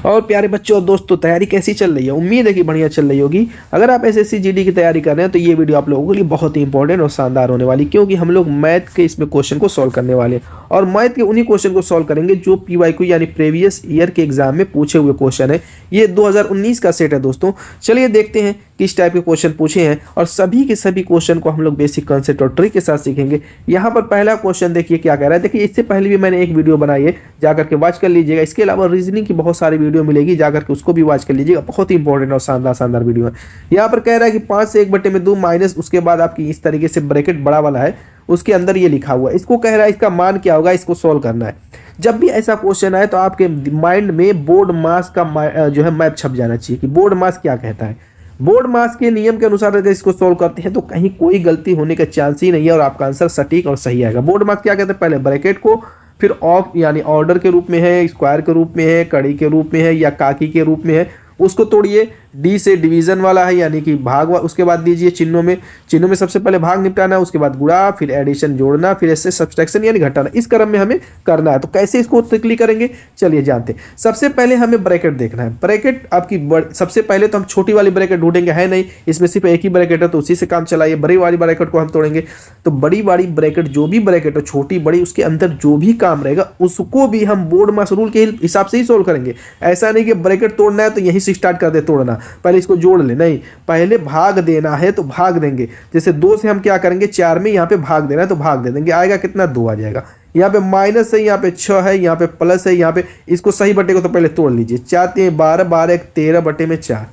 और प्यारे बच्चों और दोस्तों, तैयारी कैसी चल रही है? उम्मीद है कि बढ़िया चल रही होगी। अगर आप एसएससी जीडी की तैयारी कर रहे हैं तो ये वीडियो आप लोगों के लिए बहुत ही इंपॉर्टेंट और शानदार होने वाली, क्योंकि हम लोग मैथ के इसमें क्वेश्चन को सॉल्व करने वाले हैं और मैथ के उन्हीं क्वेश्चन को सॉल्व करेंगे जो पीवाईक्यू यानी प्रीवियस ईयर के एग्जाम में पूछे हुए क्वेश्चन है। ये 2019 का सेट है दोस्तों। चलिए देखते हैं किस टाइप के क्वेश्चन पूछे हैं और सभी के सभी क्वेश्चन को हम लोग बेसिक कॉन्सेप्ट और ट्रिक के साथ सीखेंगे। यहाँ पर पहला क्वेश्चन देखिए क्या कह रहा है। देखिए इससे पहले भी मैंने एक वीडियो बनाई है, जाकर के वॉच कर लीजिएगा। इसके अलावा रीजनिंग की बहुत सारी वीडियो मिलेगी, जाकर के उसको भी वॉच कर लीजिएगा। बहुत ही इंपॉर्टेंट और शानदार वीडियो है। यहाँ पर कह रहा है कि 5 से 1/2 माइनस उसके बाद आपकी इस तरीके से ब्रैकेट बड़ा वाला है, उसके अंदर ये लिखा हुआ है। इसको कह रहा है इसका मान क्या होगा, इसको सोल्व करना है। जब भी ऐसा क्वेश्चन आए तो आपके माइंड में बोर्ड मास का जो है मैप छप जाना चाहिए कि बोर्ड मास क्या कहता है। बोर्ड मास के नियम के अनुसार अगर इसको सोल्व करते हैं तो कहीं कोई गलती होने का चांस ही नहीं है और आपका आंसर सटीक और सही आएगा। बोर्ड मास क्या कहते हैं? पहले ब्रैकेट को, फिर ऑफ यानी ऑर्डर के रूप में है, स्क्वायर के रूप में है, कड़ी के रूप में है या काकी के रूप में है, उसको तोड़िए। डी से डिवीजन वाला है यानी कि भाग, उसके बाद दीजिए चिन्हों में सबसे पहले भाग निपटाना है, उसके बाद गुणा, फिर एडिशन जोड़ना, फिर ऐसे सब्सट्रैक्शन यानी घटाना। इस क्रम में हमें करना है। तो कैसे इसको ट्रिकली करेंगे चलिए जानते हैं। सबसे पहले हमें ब्रैकेट देखना है। ब्रैकेट आपकी सबसे पहले तो हम छोटी वाली ब्रैकेट ढूंढेंगे, है नहीं इसमें सिर्फ एक ही ब्रैकेट है तो उसी से काम चलाइए। बड़ी वाली ब्रैकेट को हम तोड़ेंगे। तो बड़ी वाली ब्रैकेट जो भी ब्रैकेट है, छोटी बड़ी, उसके अंदर जो भी काम रहेगा उसको भी हम बोर्ड मास रूल के हिसाब से ही सोल्व करेंगे। ऐसा नहीं कि ब्रैकेट तोड़ना है तो यहीं से स्टार्ट कर दे तोड़ना, पहले इसको जोड़ ले, नहीं, पहले भाग देना है तो भाग देंगे। जैसे 2 से हम क्या करेंगे, 4 में यहाँ पे भाग देना है तो भाग दे देंगे। आएगा कितना? 2 आ जाएगा। यहाँ पे माइनस है, यहाँ पे 6 है, यहाँ पे प्लस है, यहाँ पे इसको सही बटे को तो पहले तोड़ लीजिए। 4 3 12, 12 1 13/4।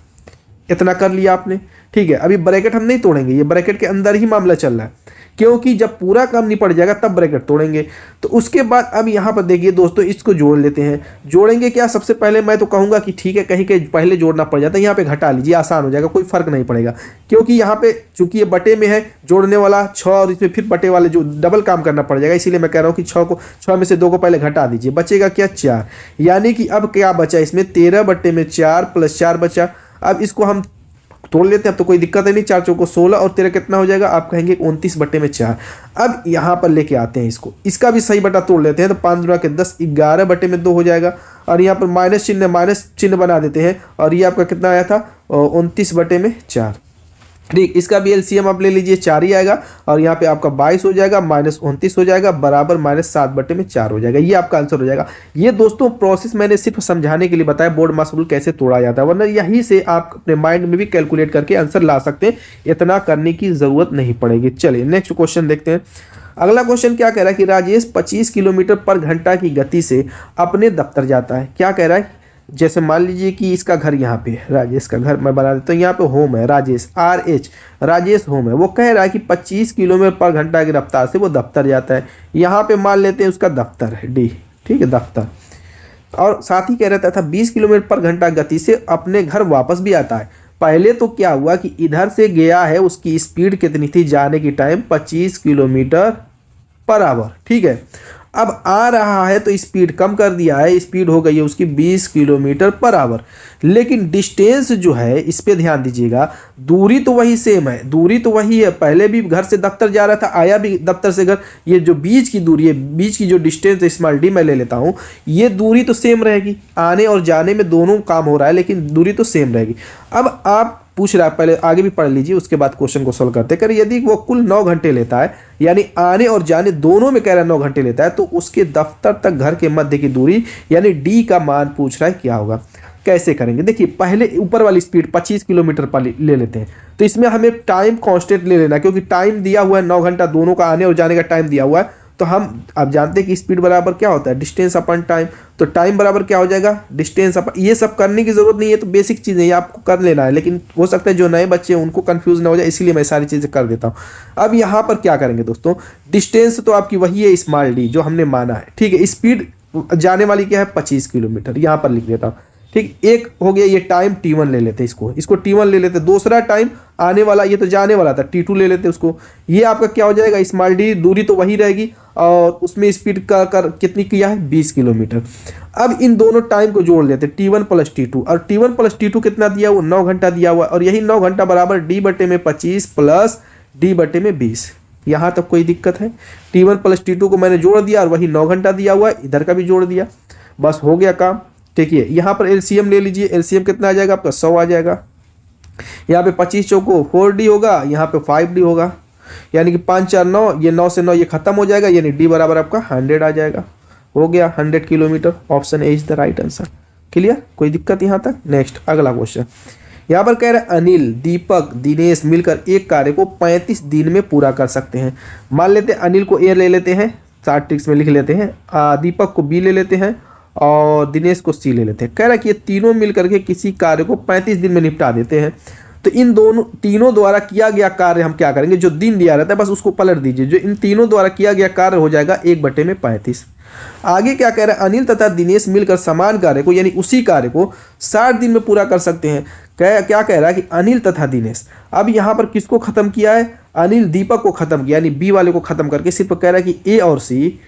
इतना कर लिया आपने, ठीक है। अभी ब्रैकेट हम नहीं तोड़ेंगे, ये ब्रैकेट के अंदर ही मामला चल रहा है, क्योंकि जब पूरा काम निपट जाएगा तब ब्रैकेट तोड़ेंगे। तो उसके बाद अब यहाँ पर देखिए दोस्तों, इसको जोड़ लेते हैं। जोड़ेंगे क्या? सबसे पहले मैं तो कहूँगा कि ठीक है, कहीं के पहले जोड़ना पड़ जाता है, यहाँ पे घटा लीजिए, आसान हो जाएगा, कोई फर्क नहीं पड़ेगा। क्योंकि यहाँ पे चूंकि ये बटे में है, जोड़ने वाला 6 और इसमें फिर बटे वाले जो डबल काम करना पड़ जाएगा, इसीलिए मैं कह रहा हूँ कि 6 में से 2 को पहले घटा दीजिए। बचेगा क्या? 4। यानी कि अब क्या बचा इसमें? 13/4 + 4 बचा। अब इसको हम तोड़ लेते हैं, अब तो कोई दिक्कत है नहीं। 4 चौको 16 और 13 कितना हो जाएगा? आप कहेंगे 29/4। अब यहाँ पर लेके आते हैं इसको, इसका भी सही बटा तोड़ लेते हैं। तो 5 × 10 11/2 हो जाएगा। और यहाँ पर माइनस चिन्ह बना देते हैं और ये आपका कितना आया था? 29/4। ठीक, इसका भी एलसीएम आप ले लीजिए, 4 ही आएगा। और यहाँ पे आपका 22 हो जाएगा, -29 हो जाएगा, बराबर -7/4 हो जाएगा। ये आपका आंसर हो जाएगा। ये दोस्तों प्रोसेस मैंने सिर्फ समझाने के लिए बताया बोर्ड मास रूल कैसे तोड़ा जाता है, वरना यहीं से आप अपने माइंड में भी कैलकुलेट करके आंसर ला सकते हैं। इतना करने की जरूरत नहीं पड़ेगी। चलिए नेक्स्ट क्वेश्चन देखते हैं। अगला क्वेश्चन क्या कह रहा है कि राजेश 25 किलोमीटर/घंटा की गति से अपने दफ्तर जाता है। क्या कह रहा है? जैसे मान लीजिए कि इसका घर यहाँ पे है, राजेश का घर मैं बना देता हूँ। यहाँ पे होम है राजेश, RH, राजेश होम है। वो कह रहा है कि 25 किलोमीटर/घंटा की रफ्तार से वो दफ्तर जाता है। यहाँ पे मान लेते हैं उसका दफ्तर है D, ठीक है, दफ्तर। और साथ ही कह रहा था 20 किलोमीटर/घंटा गति से अपने घर वापस भी आता है। पहले तो क्या हुआ कि इधर से गया है, उसकी स्पीड कितनी थी? जाने की टाइम 25 किलोमीटर/आवर, ठीक है। अब आ रहा है तो स्पीड कम कर दिया है, स्पीड हो गई है उसकी 20 किलोमीटर/आवर। लेकिन डिस्टेंस जो है, इस पे ध्यान दीजिएगा, दूरी तो वही सेम है, दूरी तो वही है। पहले भी घर से दफ्तर जा रहा था, आया भी दफ्तर से घर। ये जो बीच की दूरी है, बीच की जो डिस्टेंस है, स्मॉल d मैं ले लेता हूँ, ये दूरी तो सेम रहेगी। आने और जाने में दोनों काम हो रहा है, लेकिन दूरी तो सेम रहेगी। अब आप पूछ रहा है, पहले आगे भी पढ़ लीजिए, उसके बाद क्वेश्चन को सोल्व करते कर। यदि वो कुल 9 घंटे लेता है, यानी आने और जाने दोनों में कह रहा है 9 घंटे लेता है, तो उसके दफ्तर तक घर के मध्य की दूरी यानी D का मान पूछ रहा है, क्या होगा? कैसे करेंगे? देखिए पहले ऊपर वाली स्पीड 25 किलोमीटर पर ले लेते हैं। तो इसमें हमें टाइम कांस्टेंट ले लेना, क्योंकि टाइम दिया हुआ है 9 घंटा, दोनों का आने और जाने का टाइम दिया हुआ है। तो हम अब जानते हैं कि स्पीड बराबर क्या होता है? डिस्टेंस अपन टाइम। तो टाइम बराबर क्या हो जाएगा? डिस्टेंस अपन। ये सब करने की जरूरत नहीं है, तो बेसिक चीज़ें ये आपको कर लेना है, लेकिन हो सकता है जो नए बच्चे हैं उनको कंफ्यूज ना हो जाए, इसीलिए मैं सारी चीज़ें कर देता हूँ। अब यहाँ पर क्या करेंगे दोस्तों? डिस्टेंस तो आपकी वही है स्मॉल d जो हमने माना है, ठीक है। स्पीड जाने वाली क्या है? 25 किलोमीटर, यहाँ पर लिख देता हूँ, ठीक। एक हो गया ये टाइम T1 ले लेते, इसको T1 ले लेते। दूसरा टाइम आने वाला, ये तो जाने वाला था, T2 ले लेते उसको। ये आपका क्या हो जाएगा? स्मॉल d, दूरी तो वही रहेगी और उसमें स्पीड का कितनी किया है? 20 किलोमीटर। अब इन दोनों टाइम को जोड़ लेते, T1 + T2, और T1 + T2 कितना दिया हुआ? 9 घंटा दिया हुआ। और यही 9 घंटा बराबर D/25 + D/20। यहाँ तक कोई दिक्कत है? T1 + T2 को मैंने जोड़ दिया और वही 9 घंटा दिया हुआ है, इधर का भी जोड़ दिया, बस हो गया काम, ठीक है। यहाँ पर एलसीएम ले लीजिए, एलसीएम कितना आ जाएगा आपका 100 आ जाएगा। यहाँ पे 25 चौको 4D होगा, यहाँ पे 5D होगा, यानी कि 5 4 9, ये 9 से 9 ये खत्म हो जाएगा, यानी डी बराबर आपका 100 आ जाएगा। हो गया 100 kilometre. Option A is the right answer. Clear, कोई दिक्कत यहाँ तक? नेक्स्ट अगला क्वेश्चन यहाँ पर कह रहे हैं अनिल, दीपक, दिनेश मिलकर एक कार्य को 35 दिन में पूरा कर सकते हैं। मान लेते हैं अनिल को ए ले लेते हैं, शार्ट ट्रिक्स में लिख लेते हैं, दीपक को बी ले लेते हैं और दिनेश को सी ले लेते हैं। कह रहा है कि ये तीनों मिलकर के किसी कार्य को 35 दिन में निपटा देते हैं। तो इन तीनों द्वारा किया गया कार्य हम क्या करेंगे, जो दिन दिया रहता है बस उसको पलट दीजिए, जो इन तीनों द्वारा किया गया कार्य हो जाएगा 1/35। आगे क्या कह रहा है, अनिल तथा दिनेश मिलकर समान कार्य को यानी उसी कार्य को 60 दिन में पूरा कर सकते हैं। क्या कह रहा है कि अनिल तथा दिनेश, अब यहाँ पर किसको खत्म किया है, अनिल दीपक को खत्म किया, यानी बी वाले को खत्म करके सिर्फ कह रहा है कि ए और सी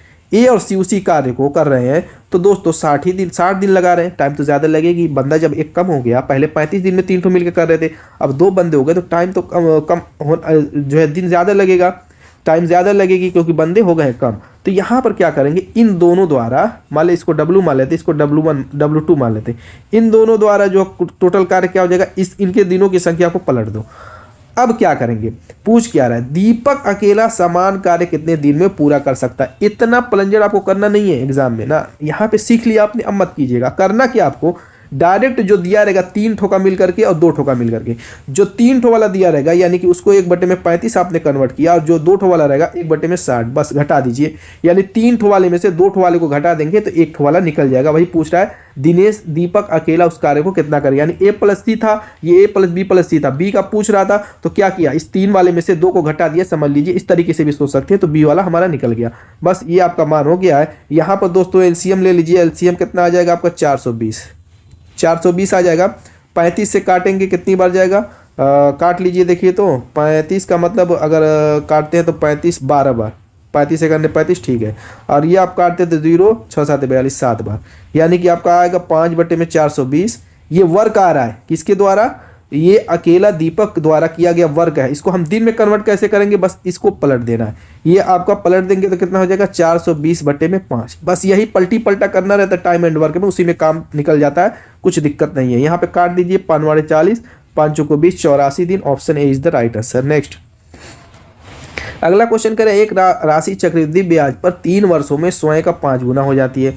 उसी कार्य को कर रहे हैं। तो दोस्तों 60 दिन लगा रहे हैं, टाइम तो ज़्यादा लगेगी। बंदा जब एक कम हो गया, पहले 35 दिन में 3 ठो मिलकर कर रहे थे, अब 2 बंदे हो गए तो टाइम तो कम जो है दिन ज़्यादा लगेगा, टाइम ज़्यादा लगेगी क्योंकि बंदे हो गए हैं कम। तो यहाँ पर क्या करेंगे, इन दोनों द्वारा, मान ले इसको W मान लेते, इसको W1 W2 मान लेते, इन दोनों द्वारा जो टोटल कार्य क्या हो जाएगा, इनके दिनों की संख्या को पलट दो। अब क्या करेंगे, पूछ क्या रहा है, दीपक अकेला समान कार्य कितने दिन में पूरा कर सकता है। इतना प्लंजर आपको करना नहीं है एग्जाम में ना, यहाँ पे सीख लिया आपने, अब मत कीजिएगा। करना क्या आपको, डायरेक्ट जो दिया रहेगा 3 ठोका मिल करके और 2 ठोका मिल करके, जो 3 ठो वाला दिया रहेगा यानी कि उसको 1/35 आपने कन्वर्ट किया, और जो 2 ठो वाला रहेगा 1/60 बस घटा दीजिए, यानी 3 ठो वाले में से 2 ठो वाले को घटा देंगे तो 1 ठो वाला निकल जाएगा। वही पूछ रहा है, दिनेश दीपक अकेला उस कार्य को कितना करे, यानी A+C था, ये A+B+C था, बी का पूछ रहा था तो क्या किया, इस 3 वाले में से 2 को घटा दिया, समझ लीजिए। इस तरीके से भी सोच सकते हैं, तो बी वाला हमारा निकल गया। बस ये आपका मान हो गया है। यहाँ पर दोस्तों एलसीएम ले लीजिए, एलसीएम कितना आ जाएगा आपका 420 आ जाएगा। 35 से काटेंगे कितनी बार जाएगा, काट लीजिए, देखिए तो 35 का मतलब अगर काटते हैं तो 35 12 बार, 35 से करने 35 ठीक है, और ये आप काटते तो 0 6 7 42 7 बार, यानी कि आपका आएगा 5/420। ये वर्क आ रहा है किसके द्वारा, ये अकेला दीपक द्वारा किया गया वर्क है। इसको हम दिन में कन्वर्ट कैसे करेंगे, बस इसको पलट देना है। ये आपका पलट देंगे तो कितना हो जाएगा 420/5। बस यही पलटी पलटा करना रहता है टाइम एंड वर्क में, उसी में काम निकल जाता है, कुछ दिक्कत नहीं है। यहाँ पे काट दीजिए 5 40, 5 को 20, 84 दिन। Option A is the right answer. Next अगला क्वेश्चन करें, एक राशि चक्रवृद्धि ब्याज पर 3 वर्षों में स्वयं का 5 गुना हो जाती है।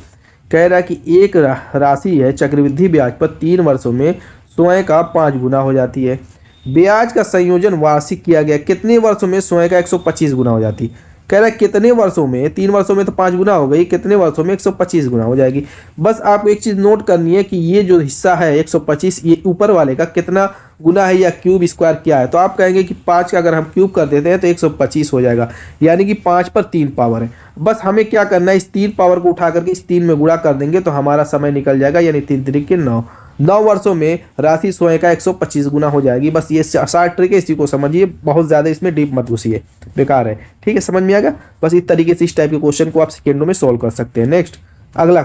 कह रहा है कि एक राशि है चक्रवृद्धि ब्याज पर 3 वर्षों में स्वयं का 5 गुना हो जाती है। ब्याज का संयोजन वार्षिक किया गया, कितने वर्षों में स्वयं का 125 गुना हो जाती है। कह रहा है कितने वर्षों में, 3 वर्षों में तो 5 गुना हो गई, कितने वर्षों में 125 गुना हो जाएगी। बस आपको एक चीज़ नोट करनी है कि ये जो हिस्सा है 125, ये ऊपर वाले का कितना गुना है या क्यूब स्क्वायर क्या है। तो आप कहेंगे कि 5 का अगर हम क्यूब कर देते हैं तो 125 हो जाएगा, यानी कि 5 पर 3 पावर है। बस हमें क्या करना है, इस 3 पावर को उठा करके इस 3 में गुणा कर देंगे तो हमारा समय निकल जाएगा, यानी 3 3 9 वर्षों में राशि स्वयं का 125 गुना हो जाएगी। बस ये 60 ट्रिक है, इसी को समझिए, बहुत ज़्यादा इसमें डीप मत घुसिए, बेकार है। ठीक है, समझ में आ गया। बस इस तरीके से इस टाइप के क्वेश्चन को आप सेकेंडों में सोल्व कर सकते हैं। नेक्स्ट अगला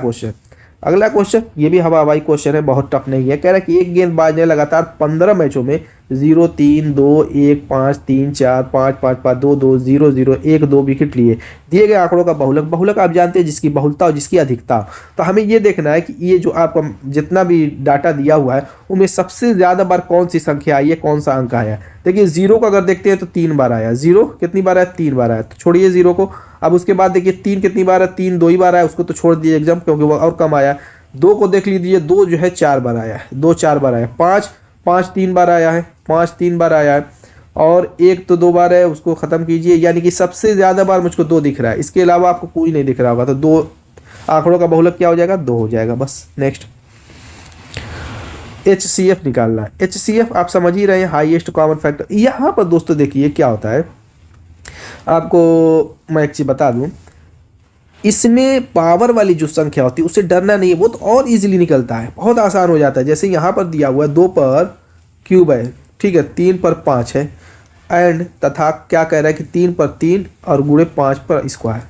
क्वेश्चन ये भी हवाई क्वेश्चन है, बहुत टफ नहीं है। कह रहा है कि एक गेंदबाज ने लगातार 15 मैचों में 0 3 2 1 5 3 4 5 5 5 2 2 0 0 1 2 विकेट लिए। दिए गए आंकड़ों का बहुलक आप जानते हैं जिसकी बहुलता और जिसकी अधिकता। तो हमें ये देखना है कि ये जो आपका जितना भी डाटा दिया हुआ है उनमें सबसे ज़्यादा बार कौन सी संख्या आई है, कौन सा अंक आया। देखिए 0 को अगर देखते हैं तो 3 बार आया, 0 कितनी बार आया, 3 बार आया, तो छोड़िए 0 को। अब उसके बाद देखिए 3 कितनी बार है, 3 2 ही बार आया, उसको तो छोड़ दीजिए एग्जाम, क्योंकि वो और कम आया। 2 को देख लीजिए, 2 जो है 4 बार आया है, 2 4 बार आया। 5 3 बार आया है, 5 3 बार आया है, और 1 तो 2 बार है, उसको ख़त्म कीजिए, यानी कि सबसे ज़्यादा बार मुझको 2 दिख रहा है, इसके अलावा आपको कोई नहीं दिख रहा होगा। तो 2 आंकड़ों का बहुलक क्या हो जाएगा, 2 हो जाएगा। बस नेक्स्ट HCF निकालना है। HCF आप समझ ही रहे हैं, हाईएस्ट कॉमन फैक्टर। यहाँ पर दोस्तों देखिए क्या होता है, आपको मैं एक चीज़ बता दूँ, इसमें पावर वाली जो संख्या होती है उससे डरना नहीं है, वो तो और इजीली निकलता है, बहुत आसान हो जाता है। जैसे यहाँ पर दिया हुआ है 2 पर क्यूब है, ठीक है, 3 पर 5 है, एंड तथा क्या कह रहा है कि 3 पर 3 और गुणे 5 पर स्क्वायर।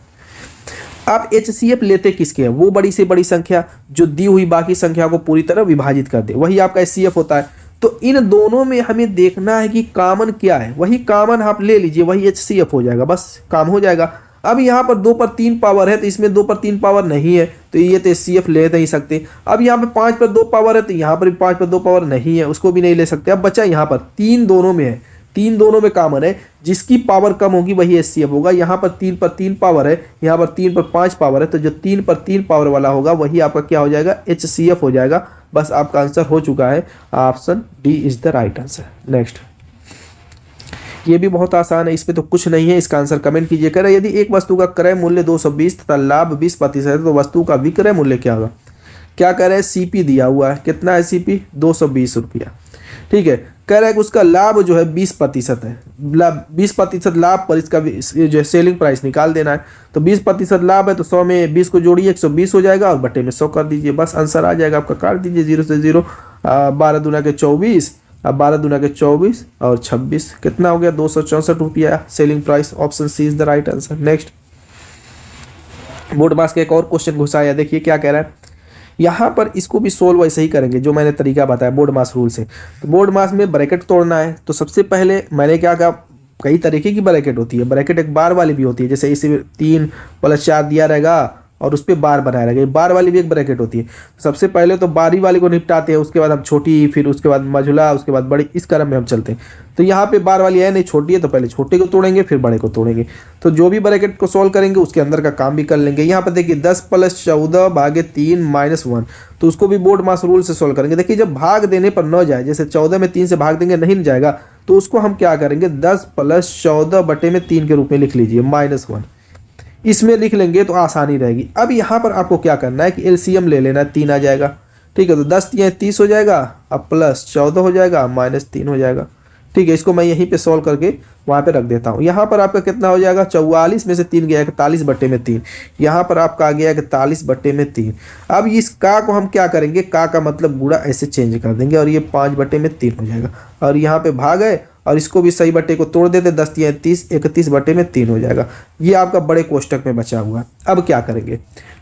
आप HCF लेते किसके हैं, वो बड़ी से बड़ी संख्या जो दी हुई बाकी संख्या को पूरी तरह विभाजित कर दे, वही आपका HCF होता है। तो इन दोनों में हमें देखना है कि कॉमन क्या है, वही कॉमन आप ले लीजिए, वही HCF हो जाएगा, बस काम हो जाएगा। अब यहाँ पर 2 पर 3 पावर है तो इसमें 2 पर 3 पावर नहीं है, तो ये तो HCF ले नहीं सकते। अब यहाँ पे 5 पर 2 पावर है तो यहाँ पर भी 5 पर 2 पावर नहीं है, उसको भी नहीं ले सकते। अब बचा यहाँ पर 3 दोनों में है, 3 दोनों में कॉमन है, जिसकी पावर कम होगी वही HCF होगा। यहाँ पर 3 पर 3 पावर है, यहाँ पर 3 पर 5 पावर है, तो जो 3 पर 3 पावर वाला होगा वही आपका क्या हो जाएगा, HCF हो जाएगा। बस आपका आंसर हो चुका है, option D is the right answer. Next, ये भी बहुत आसान है, इसमें तो कुछ नहीं है, इसका आंसर कमेंट कीजिए। कह रहे यदि एक वस्तु का क्रय मूल्य 220 तथा लाभ 20% है तो वस्तु का विक्रय मूल्य क्या होगा। क्या कह रहे हैं, CP दिया हुआ है, कितना है CP, 220 रुपया। ठीक है, कह रहा है कि उसका लाभ जो है 20% है, 20% लाभ पर इसका जो है सेलिंग प्राइस निकाल देना है। तो 20% लाभ है तो 100 में 20 को जोड़िए, 120 हो जाएगा और बटे में 100 कर दीजिए, बस आंसर आ जाएगा आपका। काट दीजिए 0 से 0, 12 दूना के 24, अब 12 दूना के 24 और 26, कितना हो गया, 264 रुपया selling price. Option C is the right answer. Next, board मास का एक और क्वेश्चन घुसाया, देखिए क्या कह रहा है। यहाँ पर इसको भी सोल्व वैसे ही करेंगे जो मैंने तरीका बताया बोर्ड मास रूल से। तो बोर्ड मास में ब्रैकेट तोड़ना है, तो सबसे पहले मैंने क्या कहा, कई तरीके की ब्रैकेट होती है। ब्रैकेट एक बार वाली भी होती है, जैसे इसे 3 + 4 दिया रहेगा और उस पर बार बनाया रहेगा, बार वाली भी एक ब्रैकेट होती है। तो सबसे पहले तो बारी वाली को निपटाते हैं, उसके बाद हम छोटी, फिर उसके बाद मझुला, उसके बाद बड़ी, इस क्रम में हम चलते हैं। तो यहाँ पे बार वाली है नहीं, छोटी है, तो पहले छोटे को तोड़ेंगे फिर बड़े को तोड़ेंगे। तो जो भी ब्रैकेट को सॉल्व करेंगे उसके अंदर का काम भी कर लेंगे। यहाँ पर देखिए 10 + 14 / 3 - 1, तो उसको भी बोर्ड मास रूल से सॉल्व करेंगे। देखिए जब भाग देने पर न जाए, जैसे 14 में 3 से भाग देंगे नहीं जाएगा, तो उसको हम क्या करेंगे, 10 + 14 बटे में 3 के रूप में लिख लीजिए, -1 इसमें लिख लेंगे तो आसानी रहेगी। अब यहाँ पर आपको क्या करना है कि LCM ले लेना है, 3 आ जाएगा। ठीक है, तो 10 × 30 हो जाएगा, अब +14 हो जाएगा, -3 हो जाएगा। ठीक है, इसको मैं यहीं पे सॉल्व करके वहाँ पे रख देता हूँ। यहाँ पर आपका कितना हो जाएगा, 44 में से 3 गया 41 बटे में 3, यहाँ पर आपका आ गया 41 बटे में 3। अब इस का को हम क्या करेंगे, का मतलब गुणा ऐसे चेंज कर देंगे और ये 5 बटे में 3 हो जाएगा, और यहाँ पे भाग है और इसको भी सही बटे को तोड़ देते, 10 × 30 31 बटे में 3 हो जाएगा। ये आपका बड़े कोष्टक में बचा हुआ है। अब क्या करेंगे,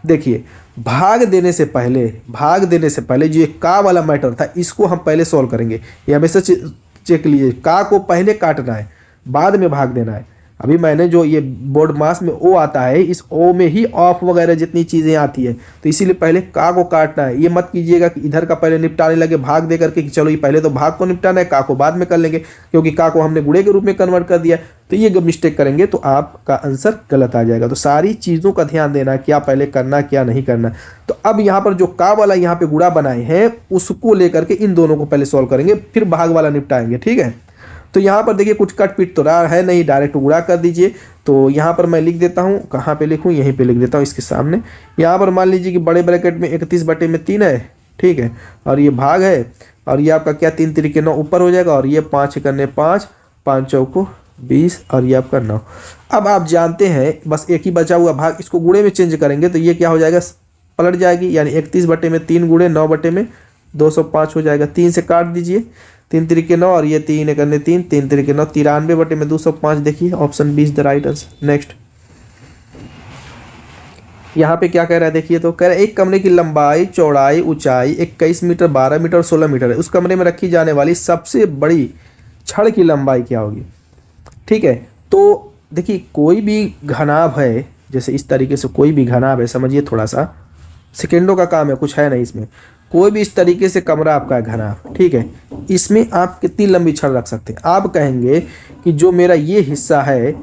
देखिए भाग देने से पहले जो ये का वाला मैटर था इसको हम पहले सॉल्व करेंगे। ये हमेशा चेक लीजिए, का को पहले काटना है, बाद में भाग देना है। अभी मैंने जो ये बोर्ड मास में ओ आता है, इस ओ में ही ऑफ वगैरह जितनी चीज़ें आती है, तो इसीलिए पहले का को काटना है। ये मत कीजिएगा कि इधर का पहले निपटाने लगे भाग दे करके कि चलो ये पहले तो भाग को निपटाना है, का को बाद में कर लेंगे, क्योंकि का को हमने गुणे के रूप में कन्वर्ट कर दिया। तो ये मिस्टेक करेंगे तो आपका आंसर गलत आ जाएगा। तो सारी चीज़ों का ध्यान देना, क्या पहले करना क्या नहीं करना। तो अब यहाँ पर जो का वाला यहाँ पे गुणा बनाए हैं उसको लेकर के इन दोनों को पहले सॉल्व करेंगे, फिर भाग वाला निपटाएंगे। ठीक है, तो यहाँ पर देखिए कुछ कट पीट तो रहा है नहीं, डायरेक्ट गुणा कर दीजिए। तो यहाँ पर मैं लिख देता हूँ, कहाँ पे लिखूँ, यहीं पे लिख देता हूँ इसके सामने। यहाँ पर मान लीजिए कि बड़े ब्रैकेट में 31 बटे में 3 है, ठीक है, और ये भाग है, और ये आपका क्या 3 × 3 = 9 ऊपर हो जाएगा, और ये 5 × 5, 5 × 20, और ये आपका 9। अब आप जानते हैं बस एक ही बचा हुआ भाग, इसको गुणे में चेंज करेंगे तो ये क्या हो जाएगा, पलट जाएगी, यानी 31 बटे में 3 गुणे 9 बटे में 205 हो जाएगा। 3 से काट दीजिए, 3 × 3 = 9 और ये 3 × 3 = 3, 3 × 3 = 9, 93 बटे में 205। देखिए option B is the right answer. Next, यहाँ पे क्या कह रहा है, देखिए तो कह रहा है एक कमरे की लंबाई चौड़ाई ऊंचाई 21 मीटर 12 मीटर और 16 मीटर है, उस कमरे में रखी जाने वाली सबसे बड़ी छड़ की लंबाई क्या होगी। ठीक है, तो देखिए कोई भी घनाभ है, जैसे इस तरीके से कोई भी घनाभ है, समझिए थोड़ा सा, सेकेंडों का काम है, कुछ है नहीं इसमें। कोई भी इस तरीके से कमरा आपका है घनाभ, ठीक है, इसमें आप कितनी लंबी छड़ रख सकते हैं। आप कहेंगे कि जो मेरा ये हिस्सा है,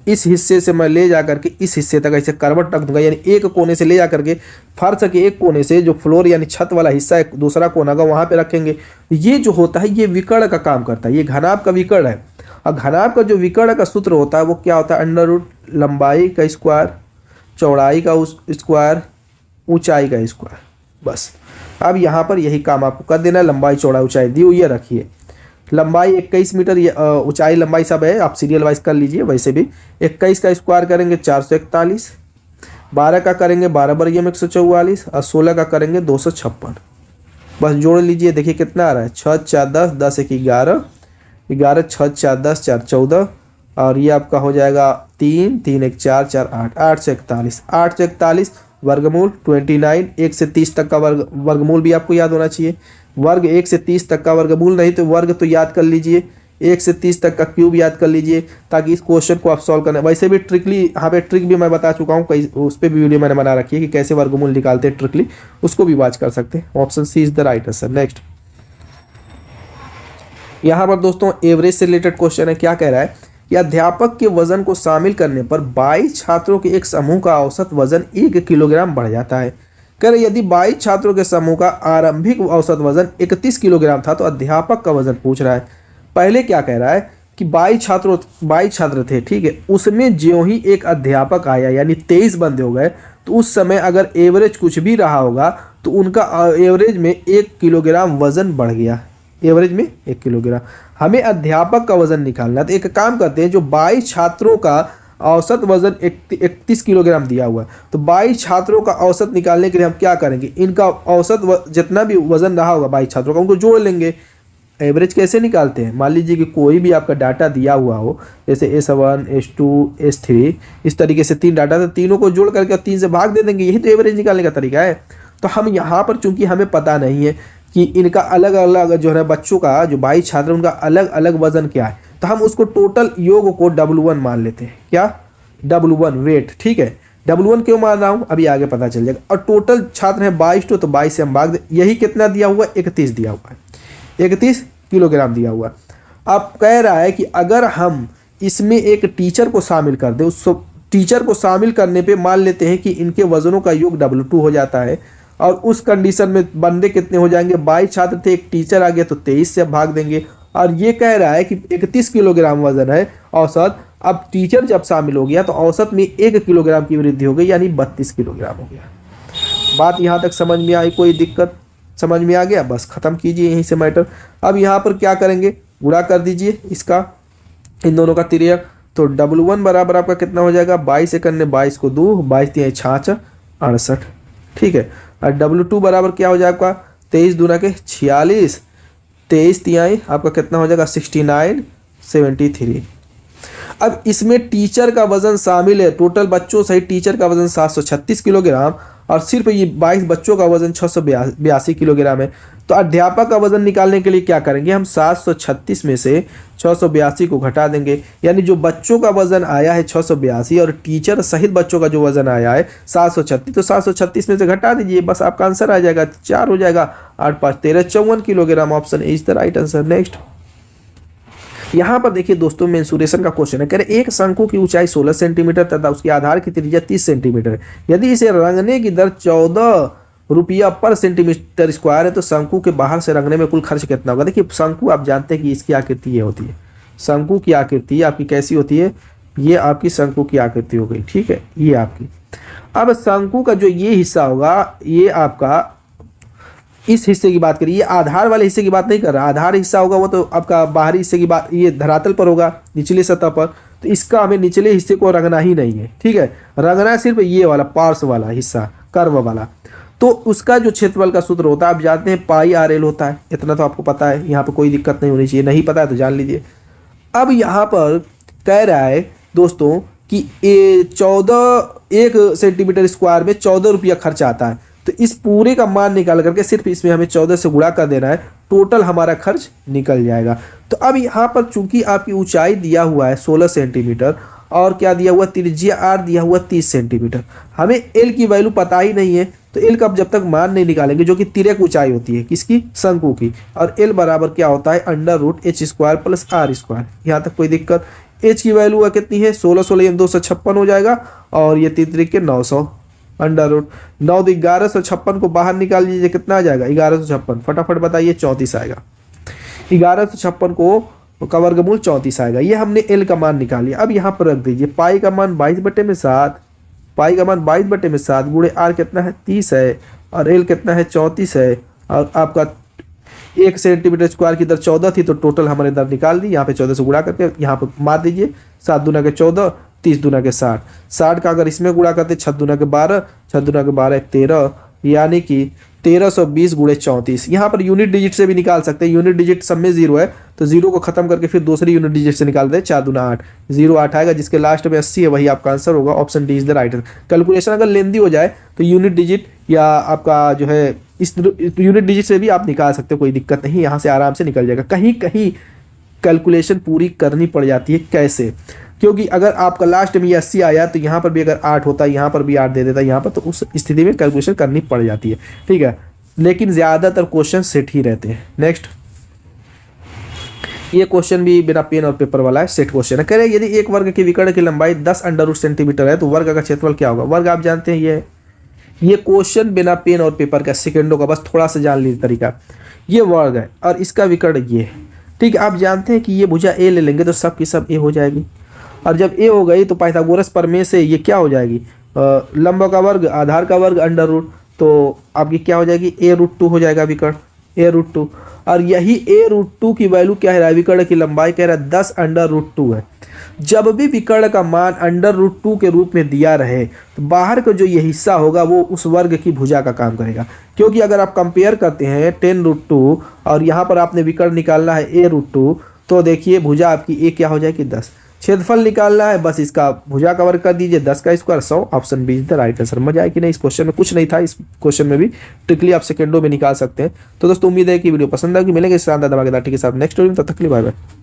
इस हिस्से से मैं ले जा करके इस हिस्से तक ऐसे करवट रख दूंगा, यानी एक कोने से ले जा करके फर्श के एक कोने से जो फ्लोर यानी छत वाला हिस्सा है दूसरा कोना का वहाँ पे रखेंगे। ये जो होता है ये विकर्ण का काम करता है, ये घनाभ का विकर्ण है। और घनाभ का जो विकर्ण का सूत्र होता है वो क्या होता है, √ लंबाई का स्क्वायर, चौड़ाई का स्क्वायर, ऊंचाई का स्क्वायर। बस अब यहाँ पर यही काम आपको कर देना है। लंबाई चौड़ाई ऊंचाई दी हुई है, रखिए। लंबाई 21 मीटर, ऊंचाई लंबाई सब है, आप सीरियल वाइज कर लीजिए। वैसे भी 21 का स्क्वायर करेंगे 441, 12 का करेंगे 12 वर्ग में 144 और 16 का करेंगे 256। बस जोड़ लीजिए, देखिए कितना आ रहा है, 6 × 4 = 10, 10 × 1 = 11, 11 × 6 = 4 = 10, 4 = 14 और ये आपका हो जाएगा 3, 3 × 1 = 4, 4 = 8, 8 से 41, 8 से 41 वर्गमूल 29, 1 से 30 तक का वर्गमूल भी आपको याद होना चाहिए। वर्ग 1 से 30 तक का वर्गमूल नहीं तो वर्ग तो याद कर लीजिए, 1 से 30 तक का क्यूब याद कर लीजिए ताकि इस क्वेश्चन को आप सॉल्व करना। वैसे भी ट्रिकली यहाँ पे ट्रिक भी मैं बता चुका हूँ, कई उस पर भी वीडियो मैंने बना रखी है कि कैसे वर्गमूल निकालते हैं ट्रिकली, उसको भी वॉच कर सकते हैं। Option C is the right answer. Next यहाँ पर दोस्तों एवरेज से रिलेटेड क्वेश्चन है। क्या कह रहा है कि अध्यापक के वजन को शामिल करने पर 22 छात्रों के एक समूह का औसत वजन 1 किलोग्राम बढ़ जाता है। कह रहे यदि 22 छात्रों के समूह का आरंभिक औसत वजन 31 किलोग्राम था तो अध्यापक का वजन पूछ रहा है। पहले क्या कह रहा है कि 22 छात्र थे, ठीक है, उसमें ज्यों ही एक अध्यापक आया यानी 23 बंदे हो गए, तो उस समय अगर एवरेज कुछ भी रहा होगा तो उनका एवरेज में 1 किलोग्राम वजन बढ़ गया। एवरेज में 1 किलोग्राम। हमें अध्यापक का वजन निकालना, तो एक काम करते हैं, जो 22 छात्रों का औसत वजन 31 किलोग्राम दिया हुआ है, तो 22 छात्रों का औसत निकालने के लिए हम क्या करेंगे, इनका औसत जितना भी वजन रहा होगा 22 छात्रों का उनको जोड़ लेंगे। एवरेज कैसे निकालते हैं, मान लीजिए कि कोई भी आपका डाटा दिया हुआ हो, जैसे S1 S2 S3, इस तरीके से 3 डाटा, तो तीनों को जोड़ करके 3 से भाग दे देंगे, यही तो एवरेज निकालने का तरीका है। तो हम यहाँ पर चूंकि हमें पता नहीं है कि इनका अलग अलग जो है बच्चों का, जो 22 छात्र उनका अलग अलग वजन क्या है, तो हम उसको टोटल योग को W1 मान लेते हैं। क्या W1 वेट, ठीक है। W1 क्यों मान रहा हूँ अभी आगे पता चल जाएगा। और टोटल छात्र हैं 22, तो 22 से हम भाग दे, यही कितना दिया हुआ है, 31 दिया हुआ है, 31 किलोग्राम दिया हुआ। अब कह रहा है कि अगर हम इसमें एक टीचर को शामिल कर दें, उस टीचर को शामिल करने पे मान लेते हैं कि इनके वजनों का योग W2 हो जाता है, और उस कंडीशन में बंदे कितने हो जाएंगे, 22 छात्र थे, एक टीचर आ गया तो 23 से भाग देंगे। और ये कह रहा है कि 31 किलोग्राम वजन है औसत, अब टीचर जब शामिल हो गया तो औसत में 1 किलोग्राम की वृद्धि हो गई, यानी 32 किलोग्राम हो गया। बात यहाँ तक समझ में आई, कोई दिक्कत समझ में आ गया, बस खत्म कीजिए यहीं से मैटर। अब यहाँ पर क्या करेंगे, गुणा कर दीजिए इसका, इन दोनों का तिर्यक, तो W1 बराबर आपका कितना हो जाएगा, 22 से करने 22 को 2, 22 तिहाई 66, 68, ठीक है। और W2 बराबर क्या हो जाएगा, 23 दूना के 46, 23 तिहाई आपका कितना हो जाएगा 69, 73। अब इसमें टीचर का वजन शामिल है, टोटल बच्चों सहित टीचर का वजन 736 किलोग्राम, और सिर्फ ये 22 बच्चों का वजन 682 किलोग्राम है। तो अध्यापक का वजन निकालने के लिए क्या करेंगे, हम 736 में से 682 को घटा देंगे, यानी जो बच्चों का वजन आया है 682 और टीचर सहित बच्चों का जो वजन आया है 736, तो 736 में से घटा दीजिए, बस आपका आंसर आ जाएगा, 4 हो जाएगा, 8 5 13 54 kilogram. Option is the right answer. Next यहाँ पर देखिए दोस्तों, मेंसुरेशन का क्वेश्चन है। कह रहे एक शंकु की ऊंचाई 16 सेंटीमीटर तथा उसके आधार की त्रिज्या 30 सेंटीमीटर है। यदि इसे रंगने की दर 14 रुपया पर सेंटीमीटर स्क्वायर है तो शंकु के बाहर से रंगने में कुल खर्च कितना होगा। देखिए शंकु आप जानते हैं कि इसकी आकृति ये होती है, शंकु की आकृति आपकी कैसी होती है, ये आपकी शंकु की आकृति हो गई, ठीक है, ये आपकी। अब शंकु का जो ये हिस्सा होगा, ये आपका इस हिस्से की बात करिए, ये आधार वाले हिस्से की बात नहीं कर रहा, आधार हिस्सा होगा वो तो आपका बाहरी हिस्से की बात, ये धरातल पर होगा निचली सतह पर, तो इसका हमें निचले हिस्से को रंगना ही नहीं है, ठीक है, रंगना है सिर्फ ये वाला पार्श्व वाला हिस्सा, कर्व वाला। तो उसका जो क्षेत्रफल का सूत्र होता है आप जानते हैं, पाई RL होता है, इतना तो आपको पता है, यहाँ पर कोई दिक्कत नहीं होनी चाहिए, नहीं पता है तो जान लीजिए। अब यहाँ पर कह रहा है दोस्तों कि 1 सेंटीमीटर स्क्वायर में 14 रुपया खर्च आता है, तो इस पूरे का मान निकाल करके सिर्फ इसमें हमें 14 से गुणा कर देना है, टोटल हमारा खर्च निकल जाएगा। तो अब यहाँ पर चूंकि आपकी ऊंचाई दिया हुआ है 16 सेंटीमीटर और क्या दिया हुआ, त्रिज्या R दिया हुआ 30 सेंटीमीटर, हमें L की वैल्यू पता ही नहीं है, तो L का अब जब तक मान नहीं निकालेंगे, जो कि तिर्यक ऊंचाई होती है किसकी, शंकु की, और L बराबर क्या होता है √h² + R²। यहाँ तक कोई दिक्कत। H की वैल्यू कितनी है, 16 16 256 हो जाएगा, और ये 3 3 के 900, √9 1156 को बाहर निकाल लीजिए, कितना आ जाएगा 1156, फटाफट बताइए, 34 आएगा। 1156 को का वर्गमूल 34 आएगा। ये हमने L का मान निकाल लिया। अब यहाँ पर रख दीजिए, पाई का मान 22/7, पाई का मान 22/7 गुणे R कितना है 30 है, और L कितना है 34 है, और आपका 1 सेंटीमीटर स्क्वायर की दर 14 थी, तो टोटल हमारे दर निकाल दी, यहाँ पे 14 से गुणा करके यहाँ पर मार दीजिए, 7 दूना के 14, 30 दूना के 60, 60 का अगर इसमें गुणा करते 6 दूना के 12, 6 दूना के 12 13, यानी कि 1320 गुणे 34। यहाँ पर यूनिट डिजिट से भी निकाल सकते हैं, यूनिट डिजिट सब में 0 है, तो 0 को खत्म करके फिर दूसरी यूनिट डिजिट से निकाल दें, 4 दूना 8, 0 8 आएगा, जिसके लास्ट में 80 है, वही आपका आंसर होगा। Option D is the right answer. Calculation अगर लेंदी हो जाए तो यूनिट डिजिट या आपका जो है इस यूनिट डिजिट से भी आप निकाल सकते हो, कोई दिक्कत नहीं, यहाँ से आराम से निकल जाएगा। कहीं कहीं कैलकुलेशन पूरी करनी पड़ जाती है। कैसे? क्योंकि अगर आपका लास्ट में ये 80 आया तो यहाँ पर भी अगर 8 होता, यहाँ पर भी 8 दे देता यहाँ पर, तो उस स्थिति में कैलकुलेशन करनी पड़ जाती है। ठीक है, लेकिन ज़्यादातर क्वेश्चन सेट ही रहते हैं। नेक्स्ट, ये क्वेश्चन भी बिना पेन और पेपर वाला है, सेट क्वेश्चन है। कह रहे यदि एक वर्ग की विकर्ण की लंबाई 10 अंडर रूट सेंटीमीटर है तो वर्ग का क्षेत्रफल क्या होगा? वर्ग आप जानते हैं, ये क्वेश्चन बिना पेन और पेपर का, सेकंडों का, बस थोड़ा सा जान लीजिए तरीका। ये वर्ग है और इसका विकर्ण ये है। ठीक है, आप जानते हैं कि ये भुजा ए ले लेंगे तो सब की सब ए हो जाएगी, और जब ए हो गई तो पाइथागोरस प्रमेय से ये क्या हो जाएगी? लंब का वर्ग, आधार का वर्ग, अंडर रूट, तो आपकी क्या हो जाएगी? a√2 हो जाएगा विकर्ण, a√2। और यही a√2 की वैल्यू क्या है? विकर्ण की लंबाई कह रहा है 10 अंडर रूट 2 है। जब भी विकर्ण का मान अंडर रूट 2 के रूप में दिया रहे तो बाहर का जो ये हिस्सा होगा वो उस वर्ग की भुजा का काम करेगा। क्योंकि अगर आप कंपेयर करते हैं 10√2 और यहाँ पर आपने विकर्ण निकालना है a√2, तो देखिए भुजा आपकी a क्या हो जाएगी? 10। क्षेत्रफल निकालना है, बस इसका भुजा का वर्ग कर दीजिए 10 का square 100। Option B is the right answer. मजा आया कि नहीं? इस क्वेश्चन में कुछ नहीं था, इस क्वेश्चन में भी ट्रिकली आप सेकंडों में निकाल सकते हैं। तो दोस्तों उम्मीद है कि वीडियो पसंद आएगी। मिलेंगे इस शानदार धमाकेदार के साथ नेक्स्ट वीडियो में, तब तक के लिए बाय बाय।